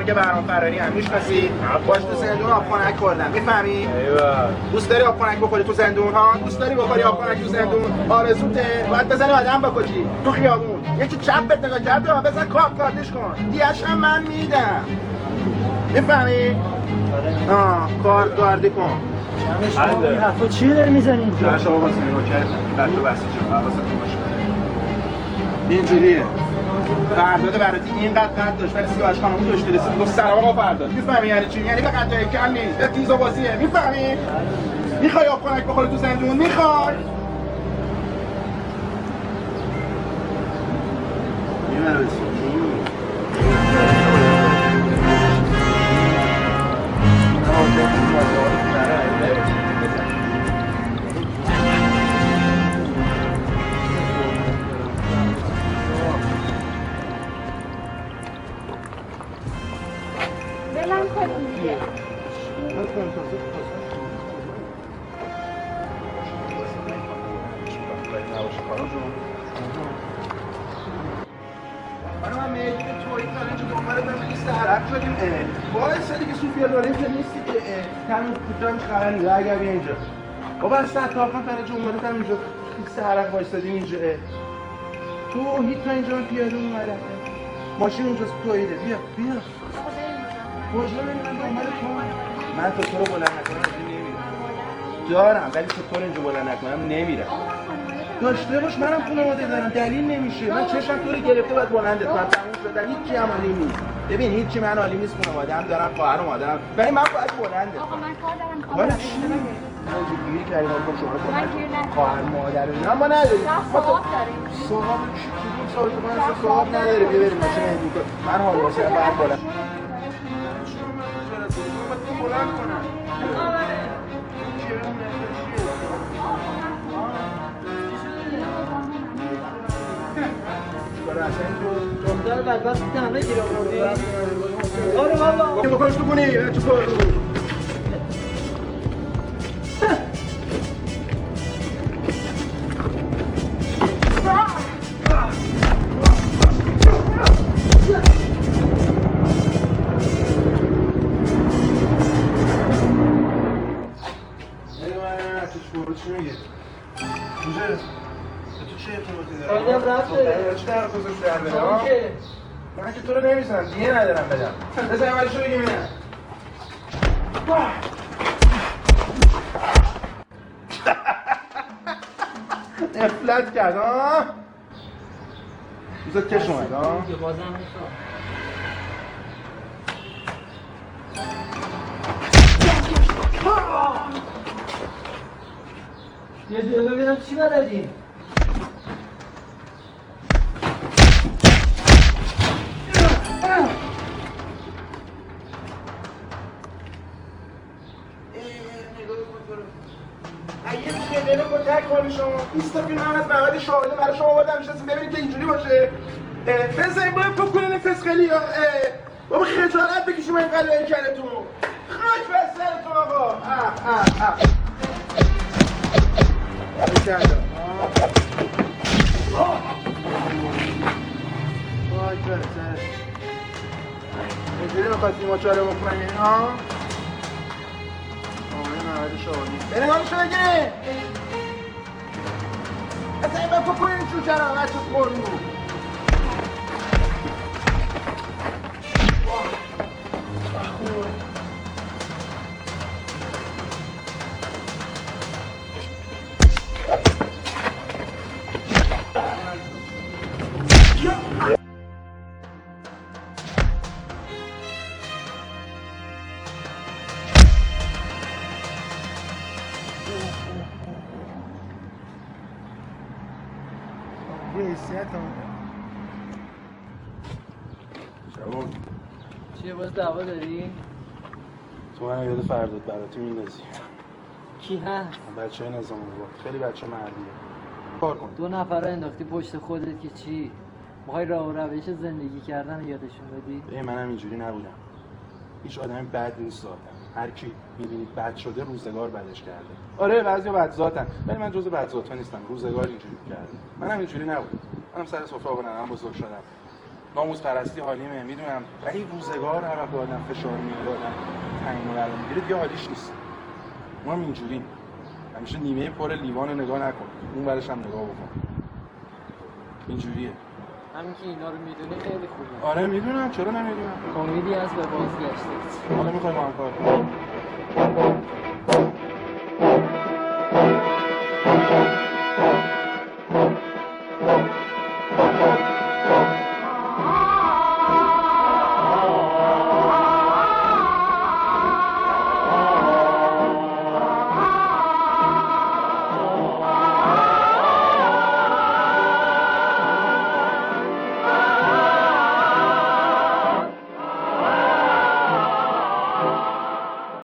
که برام فراری هم میشناسی باش تو زندون آبخنک خوردم میفهمی؟ ایوه دوست داری آبخنک بخوری تو زندون ها؟ دوست داری بخوری آبخنک تو زندون؟ آرزوته باید بزنی آدم بکشی تو خیابون یکی چپت نگاه کرده و بزن کارتش کن دیگه‌ش هم من میدم میفهمی؟ کاردی کن این حرفا چیه داری میزنی اینجا؟ باشه آقا حسین نوکرتم بعد تو بسیجی حواستون باشه اینجوریه فرداده براتی اینقدر قد داشت ولی سیاوش خانم داشته رسید گفت سلام آقا فرداد میفهمی یعنی چی؟ یعنی به قد کم نیست به تیز و بازیه میفهمی؟ میخوای آبخنک بخوری تو زندون؟ میخوای؟ اگر بیا اینجا بابا از ساعت تا فرج اومدم اینجا فیکس حرق وایسادیم اینجا تو هیچ تا اینجا پیاده اومدم ماشین اونجاست تویده بیا کجا من تو رو بلند نکنم نمیرم دارم ولی تو رو اینجا بلند نکنم نمیرم داشته باش منم خانواده دارم دلیل نمیشه من چشم تو رو گرفته باید بلندت من تموم شدم هیچی هم عالی نیست ببین هیچی من عالی نیست خانواده هم دارم خواهر و مادرم ولی من باید بلنده آقا من کار دارم من گیری کردیم آقا شما خواهر مادر اما نداریم صاحب داریم صاحب چی کدوم صاحب نداره بیا بریم ماشین هندی من حال واسه بعد بلند بلند کنم دختر بدبخت تنها گیر آوردی؟ آره والا بکنش تو کنی چطور؟ چی میگه؟ کجا؟ تو چه ارتباطی داری؟ آیدم رفته چه در خصوص در بده؟ من که تو رو نمیزنم دیگه ندارم بدم بزن اولشو بگیم اینه افلت کرد ها؟ دوزت کش اومد ها؟ بازم میخوام یه جلو ببینم چی بلدی؟ اگه خیلی کتک کنی شما ایستا فیلم هم از مواد شاهده برای شما بادم میشستیم ببینید که اینجوری باشه بزنیم باید پاک کنین فسخلی یا بابا خجالت بکشیم این قلعه کلتون خاک بر سرتون آقا بکردم خاک بر سرتون اینجوری میخواستی ما چاره بکنیم ها مواد شاهدی بریم حالشو بگیریم اصلا این باید پاک کنین چون چرا بچه خورمون شبون چیه باز دعوا داری؟ تو من یاد فرداد براتی میندازی کی هست؟ بچه های نظام آباد خیلی بچه مردیه کار کن 2 نفر رو انداختی پشت خودت که چی؟ میخوای راه و روش زندگی کردن یادشون بدی؟ منم اینجوری نبودم هیچ آدمی بد نیست آدم هر کی می‌بینی بد شده روزگار بدش کرده. آره بعضیا بدذاتن ولی من جزو بدذاتا نیستم. روزگار اینجوری کرده. منم اینجوری نبودم. منم سر سفره آبادانم بزرگ شدم. ناموس پرستی حالیمه میدونم ولی روزگار هر وقت آدم فشار میاره آدم تعیین و علم میگیره دیگه حالیش نیست. ما هم اینجوری همیشه نیمه پر لیوان رو نگاه نکن اون برش هم نگاه بکن اینجوریه. همین که اینا رو میدونی خیلی خوبه. آره میدونم چرا نمیدونم. امیدی از به بازگشت. حالا میخوای با هم کار کنیم.